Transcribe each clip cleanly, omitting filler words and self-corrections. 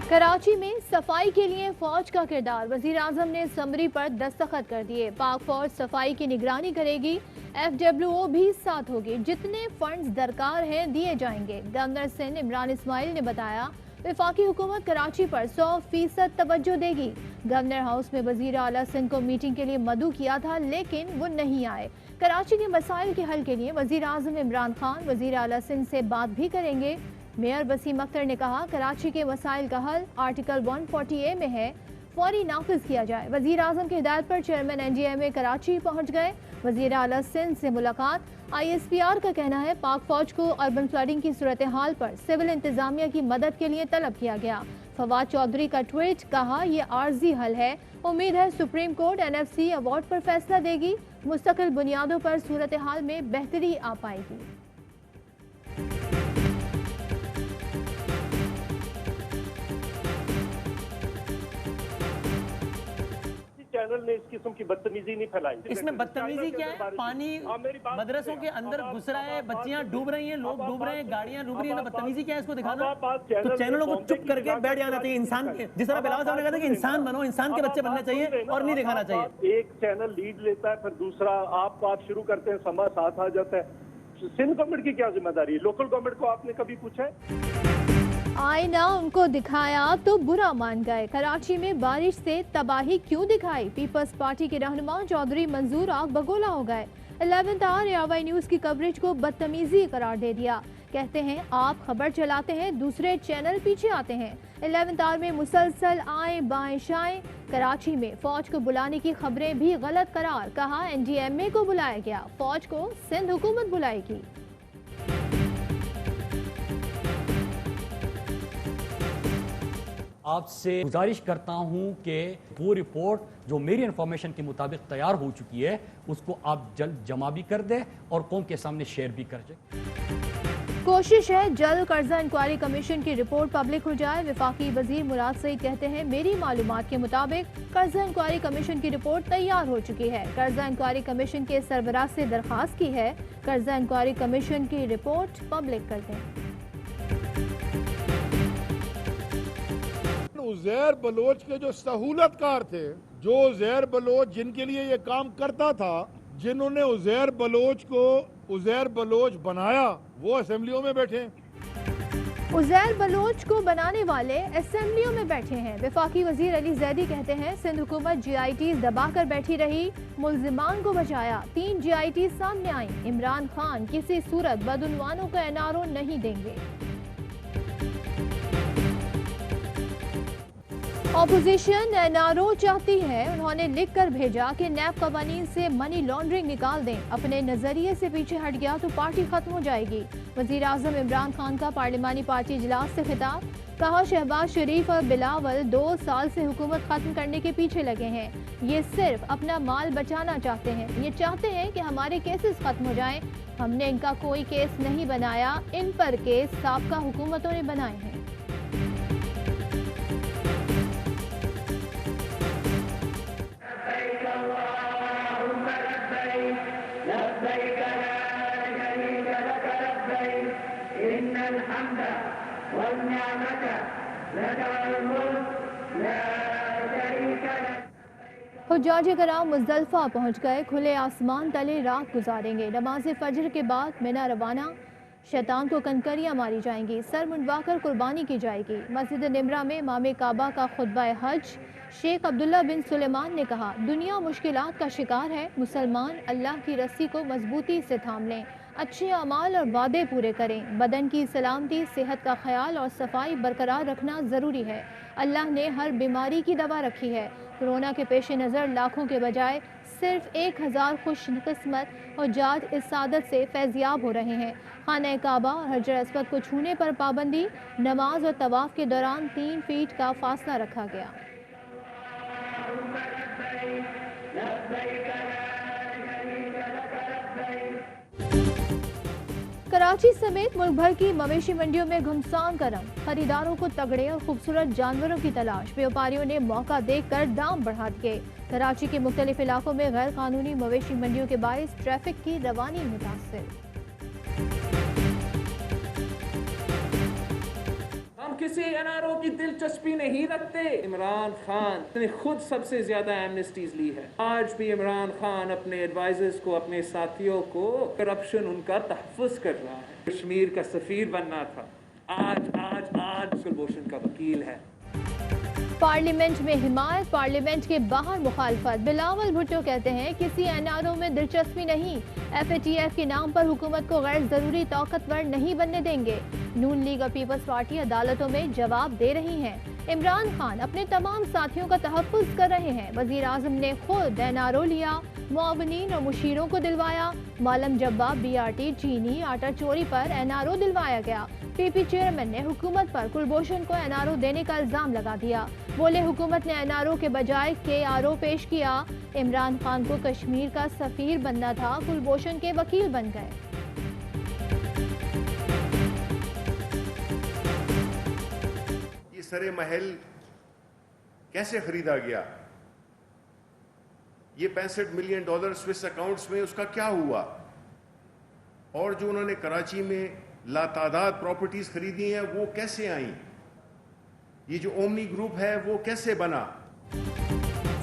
कराची में सफाई के लिए फौज का किरदार, वजीर आजम ने समरी पर दस्तखत कर दिए। पाक फौज सफाई की निगरानी करेगी, FWO भी साथ होगी, जितने फंड्स दरकार हैं दिए जाएंगे। गवर्नर सिंध इमरान इस्माइल ने बताया वफाकी हुकूमत कराची पर 100% तवज्जो देगी। गवर्नर हाउस में वजीर आला सिंध को मीटिंग के लिए मदऊ किया था, लेकिन वो नहीं आए। कराची के मसाइल के हल के लिए वजीर आजम इमरान खान वजीर आला सिंध से बात भी करेंगे। मेयर वसीम अख्तर ने कहा कराची के मसाइल का हल आर्टिकल 140A में है, फौरी नाफिज किया जाए। वजीर आजम की हिदायत पर चेयरमैन NGMA कराची पहुंच गए। वजीर आला सिंध से मुलाकात। ISPR का कहना है पाक फौज को अर्बन फ्लडिंग की सूरत हाल पर सिविल इंतजामिया की मदद के लिए तलब किया गया। फवाद चौधरी का ट्वीट, कहा यह आर्जी हल है, उम्मीद है सुप्रीम कोर्ट NFC अवार्ड पर फैसला देगी, मुस्तकिल बुनियादों पर सूरत हाल में बेहतरी आ पाएगी। चैनल ने इस किस्म की बदतमीजी नहीं फैलाई। इसमें बदतमीजी क्या है? पानी मदरसों के अंदर घुस रहा है, बच्चियां डूब रही हैं, लोग डूब रहे हैं, गाड़ियां डूब रही हैं, बदतमीजी क्या है इसको दिखाना? तो चैनलों को चुप करके बैठ जाना चाहिए। इंसान के जिस तरह बिलावल साहब ने कहा था कि इंसान बनो, इंसान के बच्चे बनने चाहिए और नहीं दिखाना चाहिए। एक चैनल लीड लेता है, फिर दूसरा आप बात शुरू करते हैं, समा साथ आ जाता है। सिंध गवर्नमेंट की क्या जिम्मेदारी है? लोकल गवर्नमेंट को आपने कभी पूछा है? आईना उनको दिखाया तो बुरा मान गए। कराची में बारिश से तबाही क्यों दिखाई? पीपल्स पार्टी के रहनुमा चौधरी मंजूर आग बगोला हो गए। 11th आवर ARY न्यूज की कवरेज को बदतमीजी करार दे दिया। कहते हैं आप खबर चलाते हैं, दूसरे चैनल पीछे आते हैं। 11th आवर में मुसलसल आए बाएं शाएं। कराची में फौज को बुलाने की खबरें भी गलत करार, कहा NDMA को बुलाया गया, फौज को सिंध हुकूमत बुलाएगी। आपसे गुजारिश करता हूं कि वो रिपोर्ट जो मेरी इंफॉर्मेशन के मुताबिक तैयार हो चुकी है उसको आप जल्द जमा भी कर दें और कौम के सामने शेयर भी कर दें। कोशिश है जल्द कर्जा इंक्वायरी कमीशन की रिपोर्ट पब्लिक हो जाए। वफाकी वजीर मुराद सईद कहते हैं मेरी मालूमात के मुताबिक कर्जा इंक्वायरी कमीशन की रिपोर्ट तैयार हो चुकी है। कर्जा इंक्वायरी कमीशन के सरबराह से दरखास्त की है कर्जा इंक्वायरी कमीशन की रिपोर्ट पब्लिक कर दें। उज़ैर बलोच के जो सहूलतकार थे, जो उज़ैर बलोच जिनके लिए ये काम करता था, जिन्होंने उज़ैर बलोच को उज़ैर बलोच बनाया, वो असेंबलियों में बैठे। उज़ैर बलोच को बनाने वाले असेंबलियों में बैठे हैं। वफाकी वजीर अली जैदी कहते हैं सिंध हुकूमत GITs दबा कर बैठी रही, मुल्जिमान को बचाया, 3 GITs सामने आई। इमरान खान किसी सूरत बदउनवानों को NRO नहीं देंगे। ऑपोजिशन NRO चाहती है, उन्होंने लिख कर भेजा कि नैब कवानीन से मनी लॉन्ड्रिंग निकाल दें, अपने नजरिए से पीछे हट गया तो पार्टी खत्म हो जाएगी। वजीर आजम इमरान खान का पार्लिमानी पार्टी इजलास से खिताब, कहा शहबाज शरीफ और बिलावल 2 साल से हुकूमत खत्म करने के पीछे लगे हैं, ये सिर्फ अपना माल बचाना चाहते हैं, ये चाहते हैं कि हमारे केसेस खत्म हो जाएं। हमने इनका कोई केस नहीं बनाया, इन पर केस साबका हुकूमतों ने बनाए हैं। हुज्जाज कराम मुज़दलिफ़ा पहुँच गए, खुले आसमान तले रात गुजारेंगे। नमाज फजर के बाद मिना रवाना, शैतान को कंकरियाँ मारी जाएंगी, सर मुंडवाकर कुर्बानी की जाएगी। मस्जिद निमरा में इमाम काबा का खुतबा हज, शेख अब्दुल्ला बिन सुलेमान ने कहा दुनिया मुश्किलात का शिकार है, मुसलमान अल्लाह की रस्सी को मजबूती से थाम लें, अच्छे अमाल और वादे पूरे करें, बदन की सलामती, सेहत का ख्याल और सफाई बरकरार रखना ज़रूरी है। अल्लाह ने हर बीमारी की दवा रखी है। कोरोना के पेश नज़र लाखों के बजाय सिर्फ 1000 खुशकिस्मत और जाज इस सादत से फैज़याब हो रहे हैं। खाना काबा और हजर अस्वद को छूने पर पाबंदी, नमाज और तवाफ़ के दौरान 3 फीट का फासला रखा गया। कराची समेत मुल्क भर की मवेशी मंडियों में घमसान का रंग, खरीदारों को तगड़े और खूबसूरत जानवरों की तलाश, व्यापारियों ने मौका देखकर दाम बढ़ा दिए। कराची के मुख्तलिफ इलाकों में गैर कानूनी मवेशी मंडियों के बाइस ट्रैफिक की रवानी मुतासिर। किसी एनआरओ की दिलचस्पी नहीं रखते। इमरान खान ने खुद सबसे ज्यादा एमनेस्टीज ली है। आज भी इमरान खान अपने एडवाइजर्स को, अपने साथियों को करप्शन उनका तहफ़्फ़ुज़ कर रहा है। कश्मीर का सफीर बनना था, आज कुलभूषण का वकील है। पार्लियामेंट में हिमायत, पार्लियामेंट के बाहर मुखालफत। बिलावल भुट्टो कहते हैं किसी एनआरओ में दिलचस्पी नहीं, एफएटीएफ के नाम पर हुकूमत को गैर जरूरी ताकतवर नहीं बनने देंगे। नून लीग और पीपल्स पार्टी अदालतों में जवाब दे रही हैं। इमरान खान अपने तमाम साथियों का तहफ़्फ़ुज़ कर रहे हैं। वज़ीर आज़म ने खुद एनआरओ लिया, मुआवनीन और मुशीरों को दिलवाया। मालम जब्बा, बीआरटी, चीनी, आटा चोरी पर एनआरओ दिलवाया गया। पीपी चेयरमैन ने हुकूमत पर कुलभूषण को एनआरओ देने का इल्जाम लगा दिया। बोले हुकूमत ने एनआरओ के बजाय केआरओ पेश किया। इमरान खान को कश्मीर का सफीर बनना था, कुलभूषण के वकील बन गए। ये सरे महल कैसे खरीदा गया? ये $65 मिलियन स्विस अकाउंट्स में उसका क्या हुआ? और जो उन्होंने कराची में लातादाद प्रॉपर्टीज खरीदी हैं वो कैसे आई? ये जो ओमनी ग्रुप है वो कैसे बना?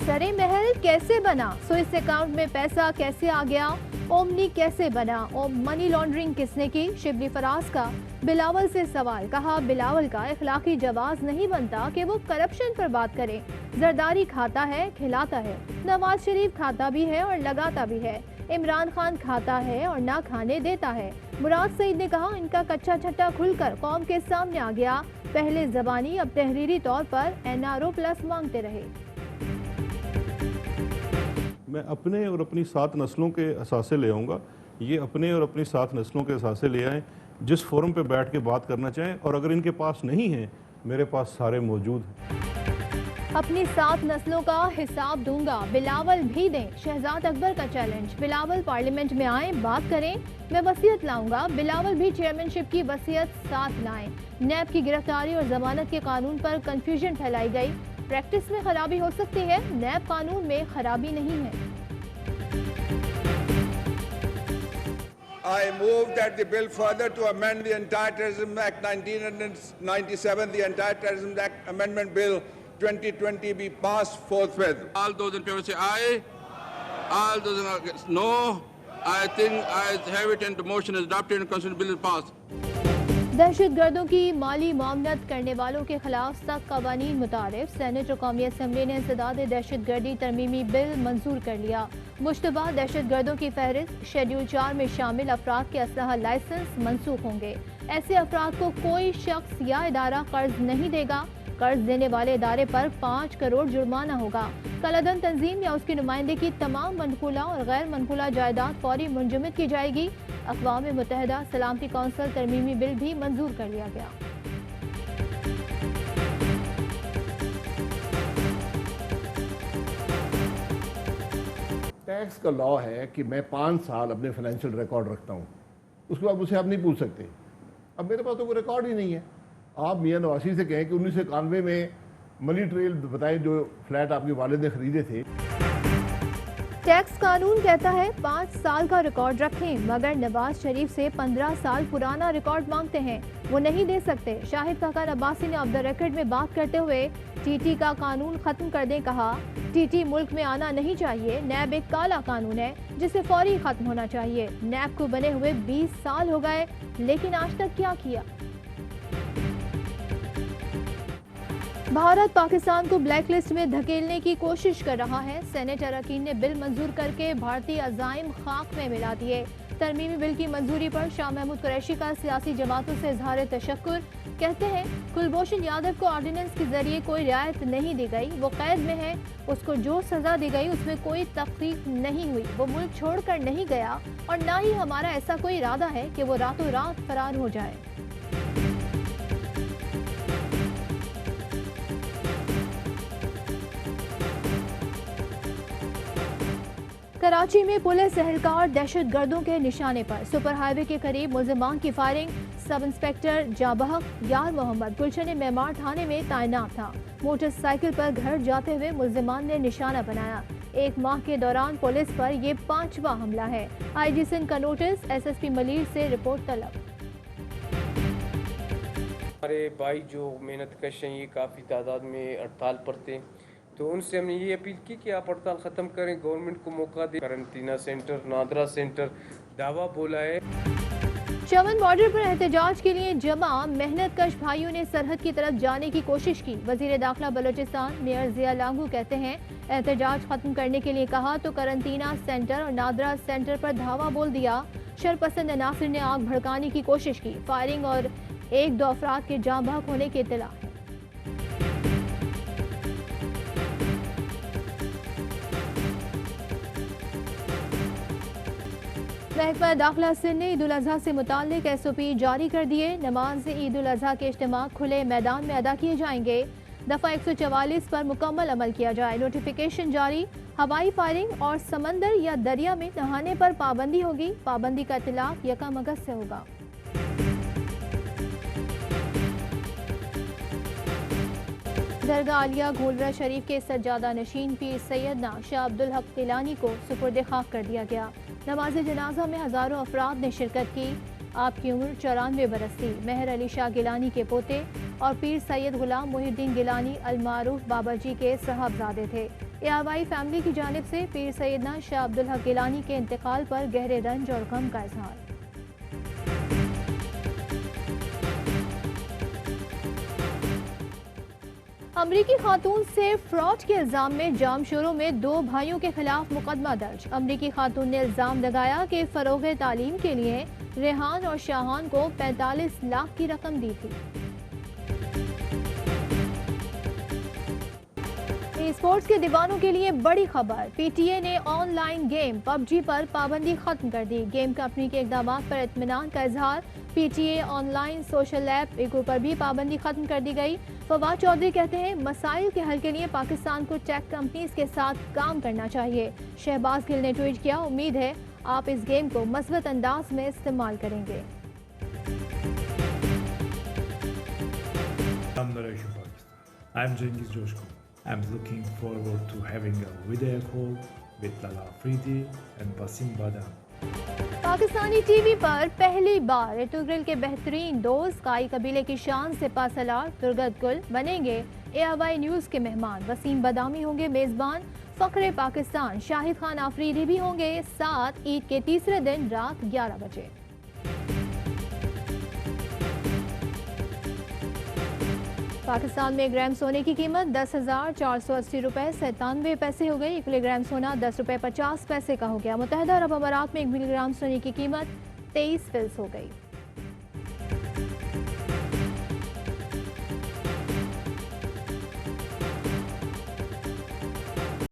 सरे महल कैसे बना? स्विस अकाउंट में पैसा कैसे आ गया? ओमनी कैसे बना? मनी लॉन्ड्रिंग किसने की? शिबली फराज का बिलावल से सवाल। कहा बिलावल का इखलाकी जवाज नहीं बनता कि वो करप्शन पर बात करें। जरदारी खाता है, खिलाता है। नवाज शरीफ खाता भी है और लगाता भी है। इमरान खान खाता है और ना खाने देता है। मुराद सईद ने कहा इनका कच्चा छट्टा खुलकर कौम के सामने आ गया। पहले ज़बानी अब तहरीरी तौर पर एनआरओ प्लस मांगते रहे। मैं अपने और अपनी 7 नस्लों के असासे ले आऊँगा। ये अपने और अपनी 7 नस्लों के असासे ले आएँ, जिस फोरम पे बैठ के बात करना चाहें, और अगर इनके पास नहीं है, मेरे पास सारे मौजूद हैं। अपनी 7 नस्लों का हिसाब दूंगा, बिलावल भी दें। शहजाद अकबर का चैलेंज। बिलावल पार्लियामेंट में आए, बात करें, मैं वसीयत लाऊंगा। बिलावल भी चेयरमैनशिप की वसीयत साथ लाएं। नैब की गिरफ्तारी और जमानत के कानून पर कंफ्यूजन फैलाई गई। प्रैक्टिस में खराबी हो सकती है, नैब कानून में खराबी नहीं है। I move that the bill further to amend the Anti-Terrorism Act 1997, the Anti-Terrorism Act Amendment Bill 2020 be passed forthwith. All those in favor say aye. All those against no. I think I have it and the motion is adopted and constitutional bill is passed. दहशत गर्दों की माली मामलत करने वालों के खिलाफ सख्त कवानीन मुतारिफ। Senate और कौमी असम्बली ने इंसदाद दहशत गर्दी तरमीमी बिल मंजूर कर लिया। मुश्तबा दहशत गर्दों की फहरिस्त शेड्यूल 4 में शामिल अफराद के असलहा लाइसेंस मनसूख होंगे। ऐसे अफराद को कोई शख्स या इदारा कर्ज नहीं देगा। कर्ज देने वाले इदारे पर 5 करोड़ जुर्माना होगा। कलादन तंजीम या उसकी नुमाइंदे की तमाम मनकूला और गैर मनकूला जायदाद फौरी मुंजमद की जाएगी। अक़वाम मुत्तहिदा सलामती कौंसिल तरमीमी बिल भी मंजूर कर लिया गया। टैक्स का लॉ है कि मैं 5 साल अपने फाइनेंशियल रिकॉर्ड रखता हूँ, उसके बाद मुझसे आप नहीं पूछ सकते। अब मेरे पास तो कोई रिकॉर्ड ही नहीं है। आप मियाँ नवासी से कहें कि 1991 में मनी ट्रेल बताएं जो फ्लैट आपके वालिद ने खरीदे थे। टैक्स कानून कहता है 5 साल का रिकॉर्ड रखें, मगर नवाज शरीफ से 15 साल पुराना रिकॉर्ड मांगते हैं, वो नहीं दे सकते। शाहिद खाकान अब्बासी ने ऑफ द रिकॉर्ड में बात करते हुए टीटी का कानून खत्म कर दें कहा। टीटी मुल्क में आना नहीं चाहिए। नैब एक काला कानून है जिसे फौरी खत्म होना चाहिए। नैब को बने हुए 20 साल हो गए, लेकिन आज तक क्या किया? भारत पाकिस्तान को ब्लैक लिस्ट में धकेलने की कोशिश कर रहा है। सेनेट अरकान ने बिल मंजूर करके भारतीय अज़ाइम खाक में मिला दिए। तरमीमी बिल की मंजूरी पर शाह महमूद कुरैशी का सियासी जमातों से इजहार तशक्कुर। कहते हैं कुलभूषण यादव को ऑर्डिनेंस के जरिए कोई रियायत नहीं दी गई, वो कैद में है। उसको जो सजा दी गई उसमें कोई तकलीफ नहीं हुई, वो मुल्क छोड़कर नहीं गया और ना ही हमारा ऐसा कोई इरादा है कि वो रातों रात फरार हो जाए। कराची में पुलिस एहलकार दहशत गर्दों के निशाने पर। सुपर हाईवे के करीब मुल्जिमान की फायरिंग। सब इंस्पेक्टर जाबहक यार मोहम्मद गुलशन मेमार थाने में तैनात था। मोटरसाइकिल पर घर जाते हुए मुल्जिमान ने निशाना बनाया। 1 माह के दौरान पुलिस पर ये 5वां हमला है। IG सिंध का नोटिस, SSP मलीर से रिपोर्ट तलब। ہمارے بھائی جو محنت کش ہیں یہ کافی تعداد میں ہڑتال پر تھے، تو ان سے ہم نے یہ اپیل کی کہ آپ ہڑتال ختم کریں، گورنمنٹ کو موقع دیں۔ قرنطینہ سینٹر، نادرا سینٹر دعویٰ بولا ہے۔ چمن بارڈر پر احتجاج کے لیے جمع محنت کش بھائیوں نے سرحد کی طرف جانے کی کوشش کی۔ وزیر داخلہ بلوچستان میئر ضیاء لانگو کہتے ہیں احتجاج ختم کرنے کے لیے کہا تو قرنطینہ سینٹر اور نادرا سینٹر پر دھاوا بول دیا۔ شرپسند عناصر نے آگ بھڑکانے کی کوشش کی۔ فائرنگ اور 1-2 افراد کے جاں بحق ہونے کی اطلاع ہے۔ محکمہ داخلہ سندھ نے عید الاضحیٰ سے متعلق SOP جاری کر دیے۔ نماز عید الاضحیٰ کے اجتماع کھلے میدان میں ادا کیے جائیں گے۔ دفعہ 144 پر مکمل عمل کیا جائے۔ نوٹیفیکیشن جاری۔ ہوائی فائرنگ اور سمندر یا دریا میں نہانے پر پابندی ہوگی۔ پابندی کا اطلاق 1 اگست سے ہوگا۔ درگاہ عالیہ گھولرا شریف کے سجادہ نشین پیر سیدنا شاہ عبدالحق گیلانی کو سپرد خاک کر دیا گیا۔ نماز جنازہ میں ہزاروں افراد نے شرکت کی۔ آپ کی عمر 94 برس تھی۔ مہر علی شاہ گیلانی کے پوتے اور پیر سید غلام محی الدین گیلانی المعروف بابا جی کے صاحبزادے تھے۔ ہوائی فیملی کی جانب سے پیر سیدنا شاہ عبدالحق گیلانی کے انتقال پر گہرے رنج اور غم کا اظہار۔ امریکی خاتون سے فراڈ کے الزام میں جام شوروں میں 2 بھائیوں کے خلاف مقدمہ درج۔ امریکی خاتون نے الزام لگایا کہ فروغ تعلیم کے لیے ریحان اور شاہان کو 45 لاکھ کی رقم دی تھی۔ اسپورٹس کے دیوانوں کے لیے بڑی خبر، PTA نے آن لائن گیم PUBG پر پابندی ختم کر دی۔ گیم کمپنی کے اقدامات پر اطمینان کا اظہار۔ PTA online social app ایگو پر بھی پابندی ختم کر دی گئی۔ فواد چودھری کہتے ہیں مسائل کے حل کے لیے پاکستان کو ٹیک کمپنیز کے ساتھ کام کرنا چاہیے۔ شہباز گل نے ٹویٹ کیا، امید ہے آپ اس گیم کو مثبت انداز میں استعمال کریں گے۔ I'm Cengiz Coşkun. I'm looking forward to having a video call with Lala Afridi and Basim Badam. Pakistani T V پر پہلی بار ارطغرل کے بہترین دوست کائی قبیلے کی شان سپہ سالار ترگت گل بنیں گے ARY نیوز کے مہمان۔ وسیم بدامی ہوں گے میزبان۔ فخر پاکستان شاہد خان آفریدی بھی ہوں گے ساتھ عید کے تیسرے دن رات 11 بجے۔ پاکستان میں 1 گرام سونے کی قیمت 10,480 روپے 97 پیسے ہو گئی۔ 1 ملی گرام سونا 10 روپے 50 پیسے کا ہو گیا۔ متحدہ عرب امارات میں 1 ملی گرام سونے کی قیمت 23 فلس ہو گئی۔